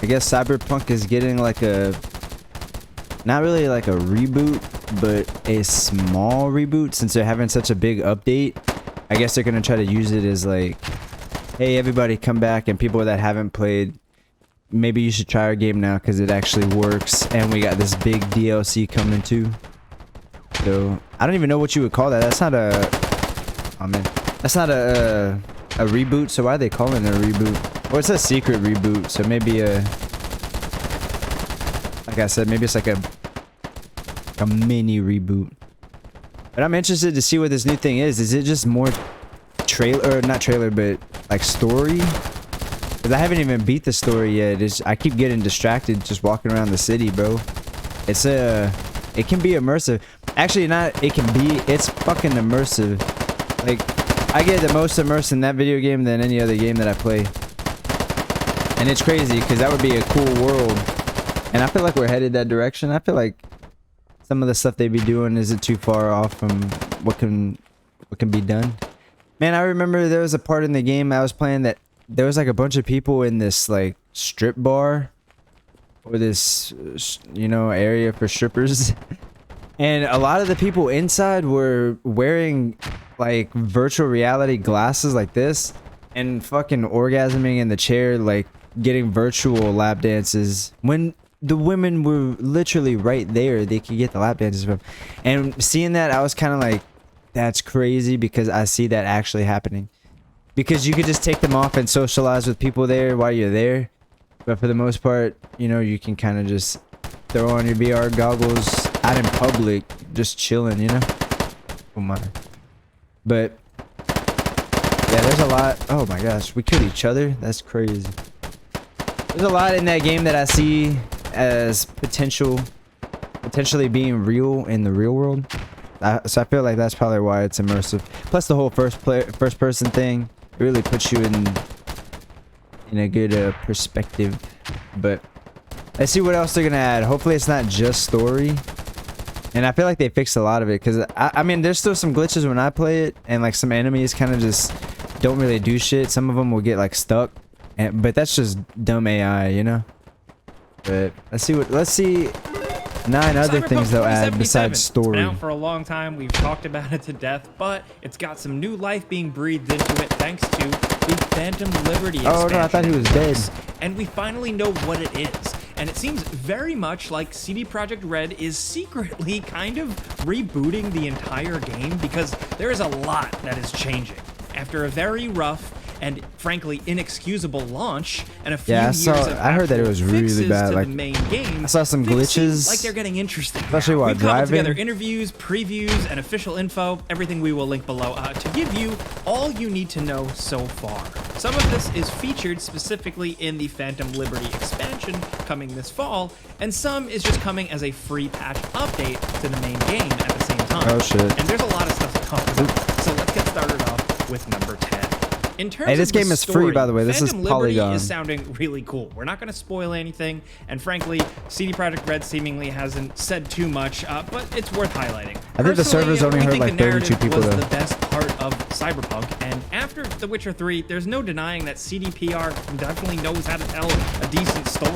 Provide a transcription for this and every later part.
I guess Cyberpunk is getting like a, not really like a reboot, but a small reboot since they're having such a big update. I guess they're gonna try to use it as like, hey, everybody come back, and people that haven't played, maybe you should try our game now because it actually works, and we got this big DLC coming too. So I don't even know what you would call that. That's not a, oh man, that's not a reboot. So why are they calling it a reboot? Or it's a secret reboot. So maybe a, like I said, maybe it's like a mini reboot. But I'm interested to see what this new thing is. Is it just more trailer, or not trailer, but like story? Because I haven't even beat the story yet. I keep getting distracted just walking around the city, bro. It's it can be immersive. Actually, not it can be, it's fucking immersive. Like, I get the most immersed in that video game than any other game that I play. And it's crazy, because that would be a cool world. And I feel like we're headed that direction. I feel like some of the stuff they be doing isn't too far off from what can be done. Man, I remember there was a part in the game I was playing that there was like a bunch of people in this like strip bar, or this, you know, area for strippers. And a lot of the people inside were wearing like virtual reality glasses like this, and fucking orgasming in the chair, like getting virtual lap dances when the women were literally right there. They could get the lap dances from. And seeing that, I was kind of like, that's crazy, because I see that actually happening. Because you could just take them off and socialize with people there while you're there. But for the most part, you know, you can kind of just throw on your VR goggles out in public, just chilling, you know? Oh my. But yeah, there's a lot. Oh my gosh, we killed each other. That's crazy. There's a lot in that game that I see as potentially being real in the real world. So I feel like that's probably why it's immersive. Plus the whole first person thing, it really puts you in a good perspective. But let's see what else they're gonna add. Hopefully it's not just story. And I feel like they fixed a lot of it, because I mean, there's still some glitches when I play it, and like some enemies kind of just don't really do shit. Some of them will get like stuck, but that's just dumb AI, you know. But let's see 9 other things they'll add besides story. It's been out for a long time. We've talked about it to death, but it's got some new life being breathed into it thanks to the Phantom Liberty expansion. Oh no, I thought he was dead. And we finally know what it is. And it seems very much like CD Projekt Red is secretly kind of rebooting the entire game, because there is a lot that is changing. After a very rough and frankly inexcusable launch and a few years of I heard that it was really bad. Like, the main game, I saw some glitches. Like they're getting interesting. Especially while We've driving. together interviews, previews, and official info. Everything we will link below to give you all you need to know so far. Some of this is featured specifically in the Phantom Liberty expansion coming this fall, and some is just coming as a free patch update to the main game at the same time. Oh shit. And there's a lot of stuff to talk about. So let's get started off with number 10. In terms hey, this of the game is story, free, by the way. This Phantom is Polygon. Liberty is sounding really cool. We're not going to spoil anything, and frankly, CD Projekt Red seemingly hasn't said too much, but it's worth highlighting. I think the servers only heard like 32 people was though. The best part of Cyberpunk, and after The Witcher 3, there's no denying that CDPR definitely knows how to tell a decent story.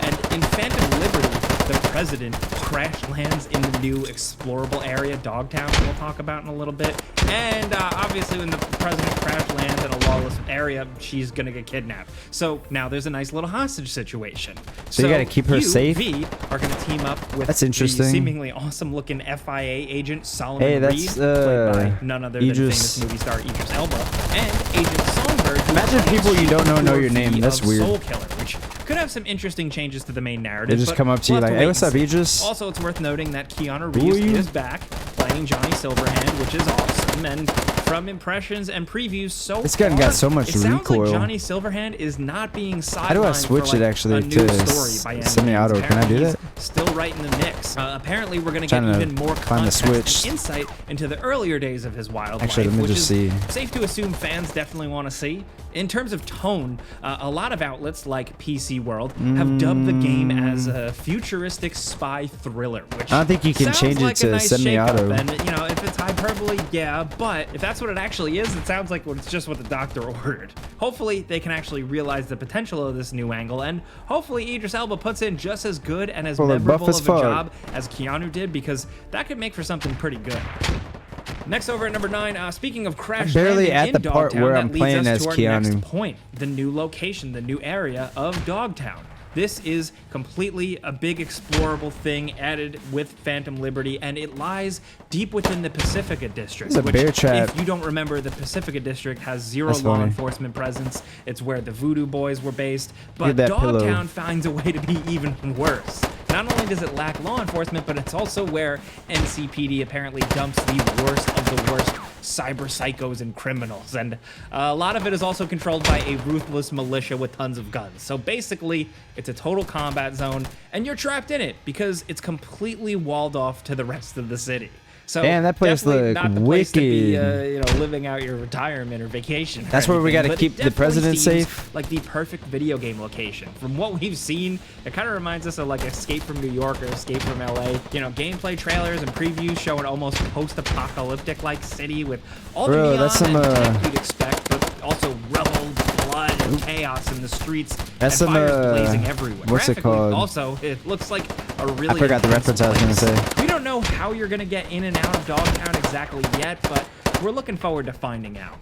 And in Phantom Liberty, the president crash lands in the new explorable area, Dogtown, we'll talk about in a little bit. And obviously when the president crash lands in a lawless area, she's gonna get kidnapped. So now there's a nice little hostage situation. So you gotta keep her safe? V are gonna team up with That's interesting. the seemingly awesome looking FIA agent Solomon Hey, that's, Reed, played by none other than Idris. famous movie star Idris Elba, and Agent Songbird. who Imagine plays people you don't know your Chief name. That's of weird. Soul Killer, which could have some interesting changes to the main narrative. They just but come up to you we'll have like, wait hey, what's and up, see. Idris? Also, it's worth noting that Keanu Who are Reeves you? is back playing Johnny Silverhand, which is awesome. And from impressions and previews so This gun far, got so much it sounds recoil. like Johnny Silverhand is not being sidelined. How do I switch for, it like, actually a new to story by any semi-auto? means. Can I do Apparently, that? he's still right in the mix. Apparently, we're going to get Trying to even more find the context switch. and insight into the earlier days of his wild Actually, life, let me which just is see. safe to assume fans definitely want to see. In terms of tone, a lot of outlets like PC World have dubbed the game as a futuristic spy thriller, which I don't think you can sounds change it like a to nice semi-auto. shakeup. And you know, if it's hyperbole, yeah, but if that's that's what it actually is, it sounds like it's just what the doctor ordered. Hopefully, they can actually realize the potential of this new angle, and hopefully Idris Elba puts in just as good and as memorable of a job as Keanu did, because that could make for something pretty good. Next, over at number 9, speaking of crash barely landing at the in part Dogtown, where that I'm leads playing us as to our Keanu. next point, the new location, the new area of Dogtown. This is completely a big explorable thing added with Phantom Liberty, and it lies deep within the Pacifica District. It's a bear trap. If you don't remember, the Pacifica District has zero law enforcement presence. It's where the Voodoo Boys were based, but Dogtown finds a way to be even worse. Not only does it lack law enforcement, but it's also where NCPD apparently dumps the worst of the worst cyber psychos and criminals, and a lot of it is also controlled by a ruthless militia with tons of guns. So basically, it's a total combat zone, and you're trapped in it because it's completely walled off to the rest of the city. So damn, that place looked not the place to be, living out your retirement or vacation. That's where we got to keep the president safe. Like the perfect video game location. From what we've seen, it kind of reminds us of like Escape from New York or Escape from LA. You know, gameplay trailers and previews show an almost post-apocalyptic like city with all the neon and tech you'd expect, but also rubble, blood, and chaos in the streets. That's and fires blazing everywhere. What's it called? Also, it looks like a really. I forgot the reference I was gonna say. We don't know how you're gonna get in and out of Dogtown exactly yet, but we're looking forward to finding out.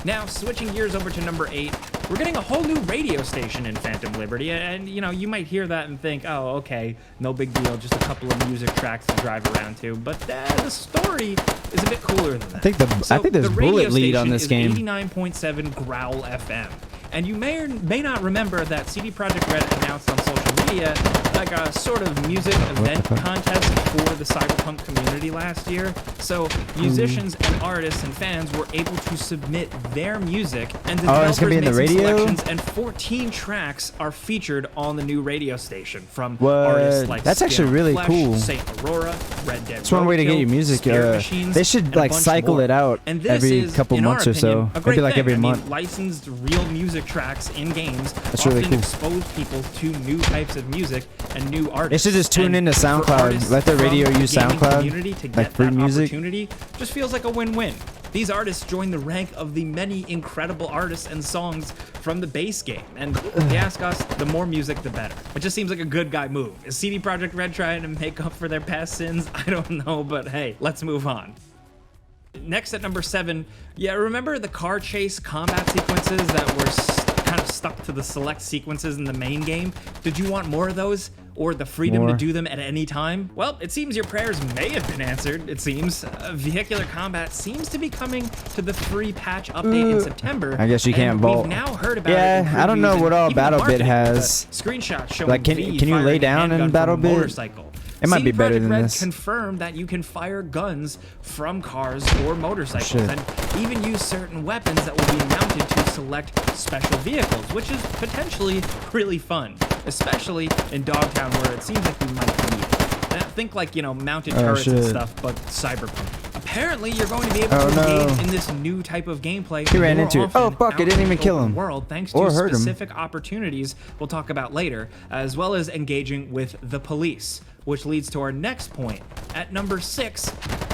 Now, switching gears over to number 8, we're getting a whole new radio station in Phantom Liberty, and you know, you might hear that and think, oh, okay, no big deal, just a couple of music tracks to drive around to, but the story is a bit cooler than that. I think there's bullet lead on this game. 89.7 Growl FM. And you may or may not remember that CD Projekt Red announced on social media like a sort of music event contest for the Cyberpunk community last year. So musicians and artists and fans were able to submit their music, and the developers made some selections, and 14 tracks are featured on the new radio station from artists like that's actually really Flesh, cool. Saint Aurora, Red Dead. It's one way to get your music. They should like cycle it out every couple months or so. Maybe like every month. Licensed real music tracks in games that's really cool. Expose people to new types of music and new artists. They should just tune into SoundCloud. Let their radio use SoundCloud, like free music. Just feels like a win-win. These artists join the rank of the many incredible artists and songs from the base game. And if you ask us, the more music, the better. It just seems like a good guy move. Is CD Projekt Red trying to make up for their past sins? I don't know, but hey, let's move on. Next at number 7, remember the car chase combat sequences that were kind of stuck to the select sequences in the main game? Did you want more of those? Or the freedom to do them at any time? Well, it seems your prayers may have been answered, it seems. Vehicular combat seems to be coming to the free patch update in September. I guess you can't vault. We've now heard about it in I don't know what all BattleBit has. Screenshots showing like, can you lay down in BattleBit? Motorcycle. It might be better than this. Confirmed that you can fire guns from cars or motorcycles, and even use certain weapons that will be mounted to select special vehicles, which is potentially really fun, especially in Dogtown where it seems like you might need it. Think like, mounted turrets and stuff, but Cyberpunk. Apparently, you're going to be able to engage in this new type of gameplay. He ran into it. Oh, fuck, it didn't even kill him. World, thanks to specific opportunities we'll talk about later, as well as engaging with the police. Which leads to our next point. At number 6,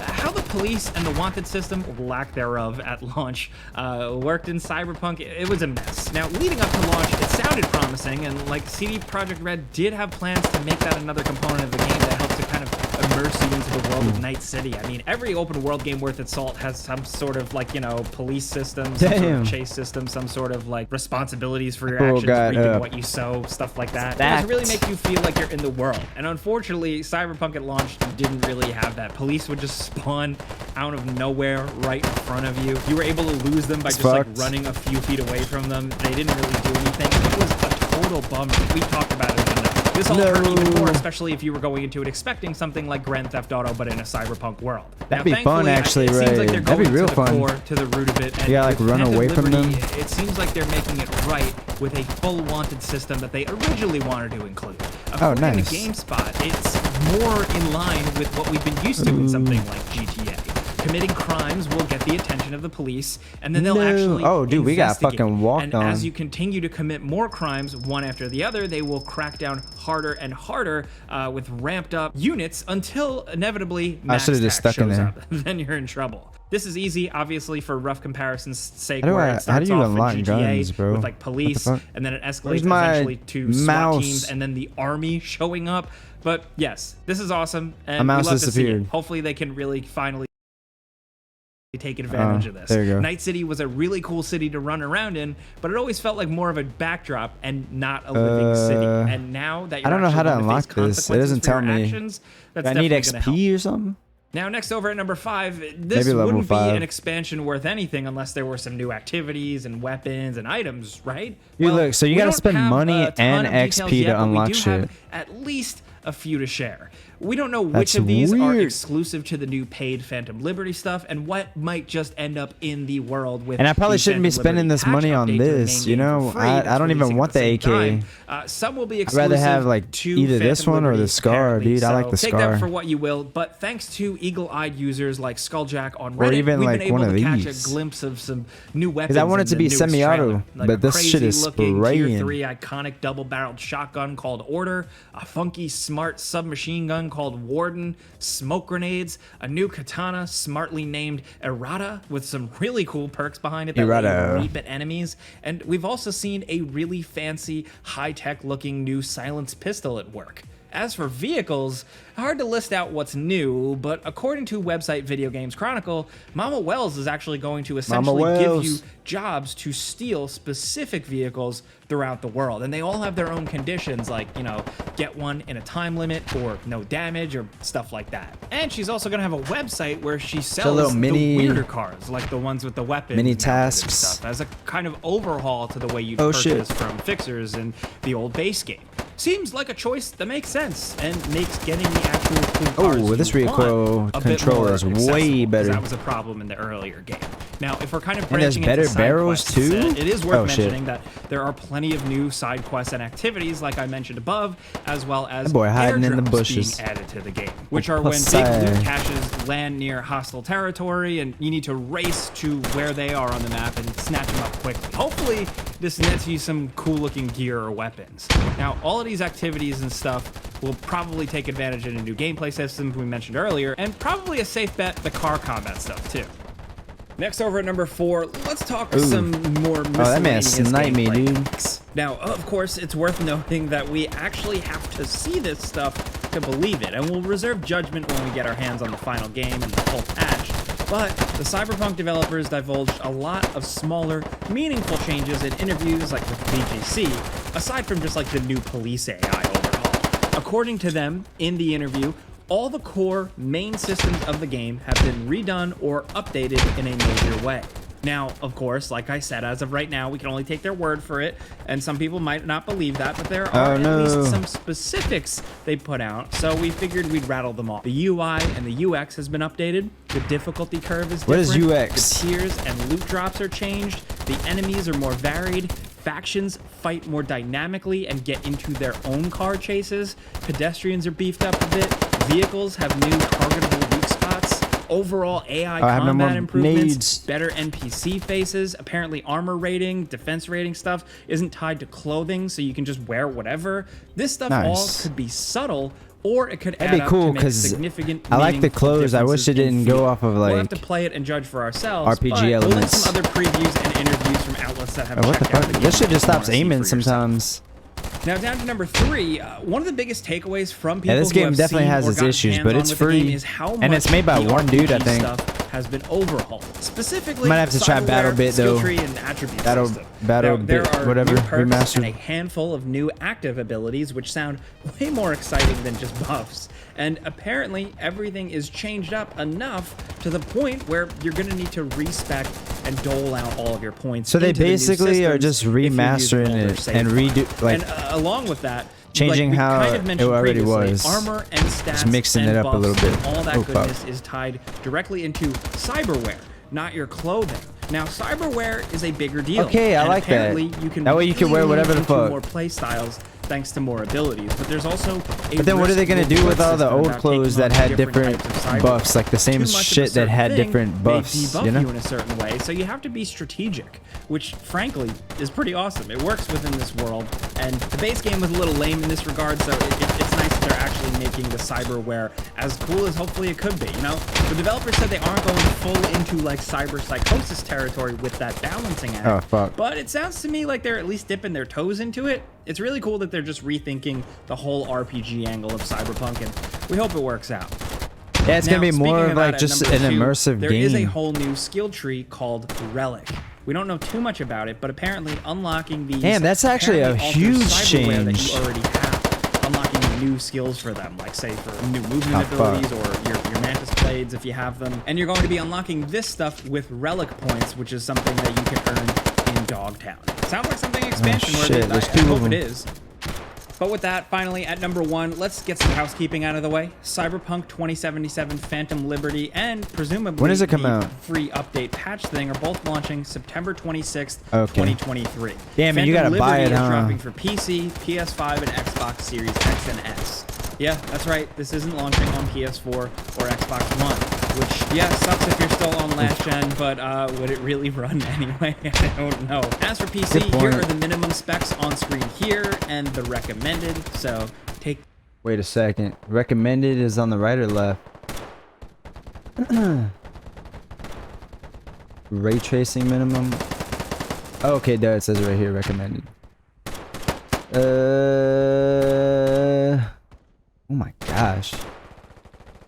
how the police and the wanted system, or lack thereof at launch, worked in Cyberpunk, it was a mess. Now, leading up to launch, it sounded promising, and like CD Projekt Red did have plans to make that another component of the game that helps to kind of immerse you into the world of Night City. I mean, every open world game worth its salt has some sort of like, police system, some sort of chase system, some sort of like responsibilities for your actions, reaping what you sow, stuff like that. It does really make you feel like you're in the world. And unfortunately, Cyberpunk at launch didn't really have that. Police would just spawn out of nowhere right in front of you. You were able to lose them by just like running a few feet away from them. They didn't really do anything. It was a total bummer. We talked about it enough. This all hurt even more, especially if you were going into it expecting something like Grand Theft Auto, but in a Cyberpunk world. That'd be fun, actually, right? It seems like they're going to the core, to the root of it. And yeah, like run away from them. It seems like they're making it right with a full wanted system that they originally wanted to include. According to GameSpot, it's more in line with what we've been used to in something like GTA. committing crimes will get the attention of the police, and then they'll actually Oh, dude, we got investigate. fucking walked and on. as you continue to commit more crimes one after the other, they will crack down harder and harder with ramped up units until inevitably max should've just tax stuck in shows there. up. Then you're in trouble. This is easy, obviously, for rough comparison's sake. How do where I- it how starts do you off unlock in GTA guns, bro? with like police, fuck? and then it escalates Where's my eventually to SWAT mouse? teams, and then the army showing up. But yes, this is awesome, and My mouse we love to see disappeared. it. Hopefully, they can really finally take advantage of this. There you go. Night City was a really cool city to run around in, but it always felt like more of a backdrop and not a living city. And now that you're I don't know how to actually going unlock face this. It doesn't consequences for tell your me. actions, that's Do I need definitely gonna help. XP or something? Now, next over at number 5, this Maybe level wouldn't 5. be an expansion worth anything unless there were some new activities and weapons and items, right? Dude, look, so you we gotta don't spend have money a ton and of details XP to yet, but unlock we do shit. have at least a few to share. We don't know which That's of these are weird. exclusive to the new paid Phantom Liberty stuff and what might just end up in the world with And I probably the shouldn't be Phantom spending Liberty this patch money on update to the this, main you game know? for free I that's don't even releasing want at the same AK. time. Some will be I'd exclusive rather have like to either this Phantom one or the Liberty, Scar, apparently. dude. I like the Take Scar. that for what you will, but thanks to eagle-eyed users like Skulljack on Or Reddit, even, we've like, been able one of to catch these. a glimpse of some new weapons. I want it to in the be newest semi-auto, trailer. Like but a this shit is crazy-looking Tier spraying. 3 iconic double-barreled shotgun called Order, a funky smart submachine gun called Warden, smoke grenades, a new katana smartly named Errata with some really cool perks behind it that let Errata. you leap at enemies, and we've also seen a really fancy, high-tech looking new silenced pistol at work. As for vehicles, hard to list out what's new, but according to website Video Games Chronicle, Mama Wells is actually going to essentially give Wells. you jobs to steal specific vehicles throughout the world. And they all have their own conditions, like, you know, get one in a time limit or no damage or stuff like that. And she's also going to have a website where she sells little mini- the weirder cars, like the ones with the weapons mini mounted and tasks. stuff, as a kind of overhaul to the way you'd Oh, purchase shit. from fixers in the old base game. Seems like a choice that makes sense and makes getting the actual cool cars Oh, this you recoil want a bit control more is way accessible, 'cause better. That was a problem in the earlier game. Now, if we're kind of And there's branching better into side barrels quests, too? it is worth Oh, shit. mentioning that there are plenty of new side quests and activities, like I mentioned above, as well as That boy hiding in the airdrops bushes. being added to the game, which are Pussy. when big loot caches land near hostile territory, and you need to race to where they are on the map and snatch them up quickly. Hopefully, this nets you some cool-looking gear or weapons. Now, all of these activities and stuff will probably take advantage of the new gameplay systems we mentioned earlier, and probably a safe bet, the car combat stuff too. Next over at number 4, let's talk some more miscellaneous that man sniped me, gameplay dude. hacks. Now, of course, it's worth noting that we actually have to see this stuff to believe it, and we'll reserve judgment when we get our hands on the final game and the full patch. But the Cyberpunk developers divulged a lot of smaller, meaningful changes in interviews like with BGC, aside from just like the new police AI overhaul. According to them, in the interview, all the core main systems of the game have been redone or updated in a major way. Now, of course, like I said, as of right now, we can only take their word for it, and some people might not believe that, but there are at least some specifics they put out, so we figured we'd rattle them all. The UI and the UX has been updated, the difficulty curve is different, What is UX? the tiers and loot drops are changed, the enemies are more varied, factions fight more dynamically and get into their own car chases, pedestrians are beefed up a bit, vehicles have new targetable weak spots, overall AI I have no combat more improvements, nades. better NPC faces, apparently armor rating, defense rating stuff isn't tied to clothing, so you can just wear whatever. This stuff all Nice. could be subtle, or it could That'd be add cool, up to make 'cause significant I like the meaningful clothes. I wish differences it didn't in go feel. off of, We'll have like, to play it and judge for ourselves, RPG but we'll link elements. some other previews and interviews from outlets that have Oh, what the checked out fuck? the This shit game just if you stops wanna see aiming for yourself. sometimes. Now down to number 3, one of the biggest takeaways from people this who game have definitely seen has or its gotten issues, hands but on it's with the game free. is how And it's much made by the one dude, I RPG think. stuff has been overhauled. Specifically, Might have to try cyberware, Battle Bit, skill though. tree, and attribute Battle- system. Battle Now, there Bit, are whatever, new perks remastered. and a handful of new active abilities, which sound way more exciting than just buffs. And apparently, everything is changed up enough to the point where you're going to need to respec and dole out all of your points. So they into the new basically are systems just if you're using remastering older it save and files. redo- like, and along with that, changing like we how kind of it mentioned already previously, was. armor and stats, Just mixing and it up a little buffs bit. and all that Oh, fuck. goodness is tied directly into cyberware, not your clothing. Now, cyberware is a bigger deal. Okay, I and like that. apparently You can That way you can wear really whatever lean the into fuck. more play styles thanks to more abilities, but there's also a But then what are they gonna do with all the old clothes that had different buffs, like the same shit that had different buffs, they debuff you know? you in a certain way, so you have to be strategic, which frankly is pretty awesome. It works within this world, and the base game was a little lame in this regard, so it's nice that they're actually making the cyberware as cool as hopefully it could be, you know? The developers said they aren't going full into like cyber psychosis territory with that balancing act. Oh, fuck. But it sounds to me like they're at least dipping their toes into it. It's really cool that they're just rethinking the whole RPG angle of Cyberpunk, and we hope it works out. Yeah, it's gonna be more of like that, just an immersive there game. is a whole new skill tree called Relic. We don't know too much about it, but apparently unlocking these... Damn, that's actually a huge change. That you already have, unlocking new skills for them, like say for new movement abilities or your mantis blades if you have them. And you're going to be unlocking this stuff with Relic points, which is something that you can earn in Dogtown. Sounds like something expansion worthy. I hope it is. But with that, finally, at number 1, let's get some housekeeping out of the way. Cyberpunk 2077 Phantom Liberty and presumably when does it come out? Free update patch thing are both launching September 26th, okay. 2023. Damn it, you gotta buy it, huh? Is dropping for PC, PS5, and Xbox Series X and S. Yeah, that's right. This isn't launching on PS4 or Xbox One, which, yeah, sucks if you're still on last gen, but would it really run anyway? I don't know. As for PC, here are the minimum specs on screen here and the recommended, so take... Wait a second. Recommended is on the right or left? Ray tracing minimum? Oh, okay, there it says it right here, recommended. Oh my gosh.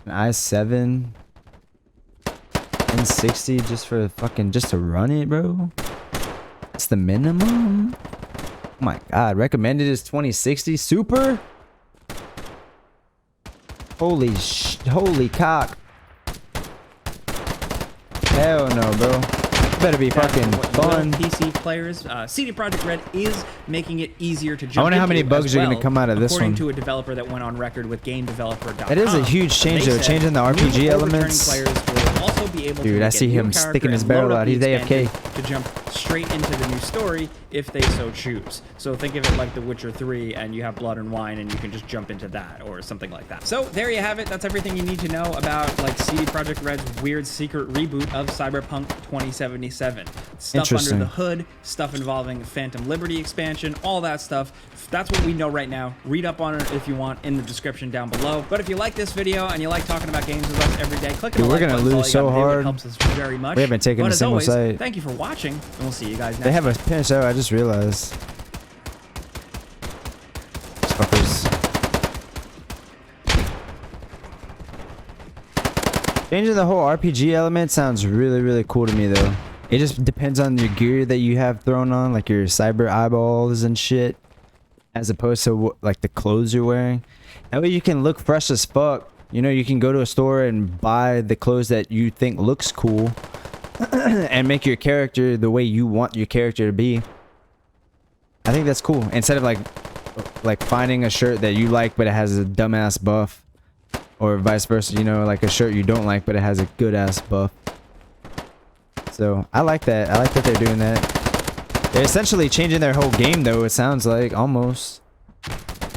An i7 N60 just for fucking just to run it, bro. That's the minimum. Oh my god, recommended is 2060 super. Holy cock. Hell no, bro. Better be fucking fun. PC players, CD Projekt Red is making it easier to jump. I wonder how many bugs are going to come out of this one. According to a developer that went on record with GameDeveloper.com. That is a huge change, though. Changing the RPG elements. Players will also be able Dude, to I see him sticking his barrel out. He's AFK. To jump straight into the new story if they so choose. So think of it like The Witcher 3 and you have Blood and Wine and you can just jump into that or something like that. So there you have it. That's everything you need to know about like CD Projekt Red's weird secret reboot of Cyberpunk 2077. Stuff under the hood, stuff involving Phantom Liberty expansion, all that stuff. That's what we know right now. Read up on it if you want in the description down below. But if you like this video and you like talking about games with us every day, click on the like button. We're gonna lose so hard. It helps us very much. We haven't taken a single site. Thank you for watching, and we'll see you guys next time. They have a pinch out, I just realized. Fuckers. Changing the whole RPG element sounds really cool to me though. It just depends on your gear that you have thrown on, like your cyber eyeballs and shit, as opposed to like the clothes you're wearing. That way you can look fresh as fuck. You know, you can go to a store and buy the clothes that you think looks cool and make your character the way you want your character to be. I think that's cool. Instead of like finding a shirt that you like but it has a dumbass buff, or vice versa, you know, like a shirt you don't like but it has a good ass buff. So I like that. I like that they're doing that. They're essentially changing their whole game though, it sounds like, almost.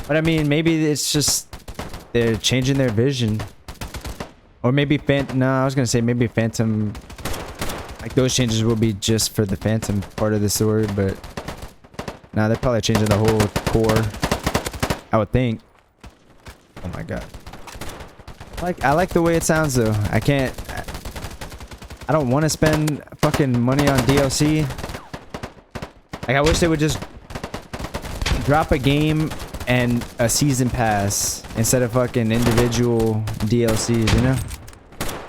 But I mean, maybe it's just they're changing their vision. Or maybe I was gonna say maybe Phantom, like those changes will be just for the Phantom part of the story, but nah, they're probably changing the whole core, I would think. Oh my god. I like the way it sounds though. I don't want to spend fucking money on DLC. Like, I wish they would just drop a game and a season pass instead of fucking individual DLCs, you know?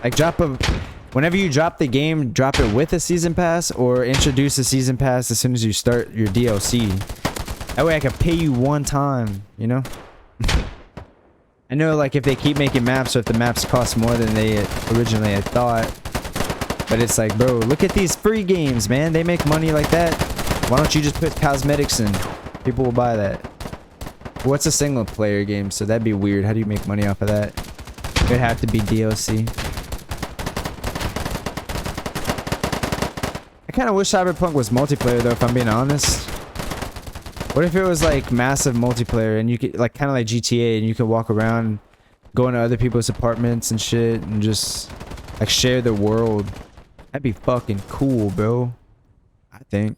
Like, whenever you drop the game, drop it with a season pass or introduce a season pass as soon as you start your DLC. That way I can pay you one time, you know? I know, like, if they keep making maps or if the maps cost more than they originally had thought. But it's like, bro, look at these free games, man. They make money like that. Why don't you just put cosmetics in? People will buy that. What's a single player game? So that'd be weird. How do you make money off of that? It'd have to be DLC. I kind of wish Cyberpunk was multiplayer though, if I'm being honest. What if it was like massive multiplayer and you could like kind of like GTA and you could walk around, go into other people's apartments and shit and just like share the world? That'd be fucking cool, bro. I think.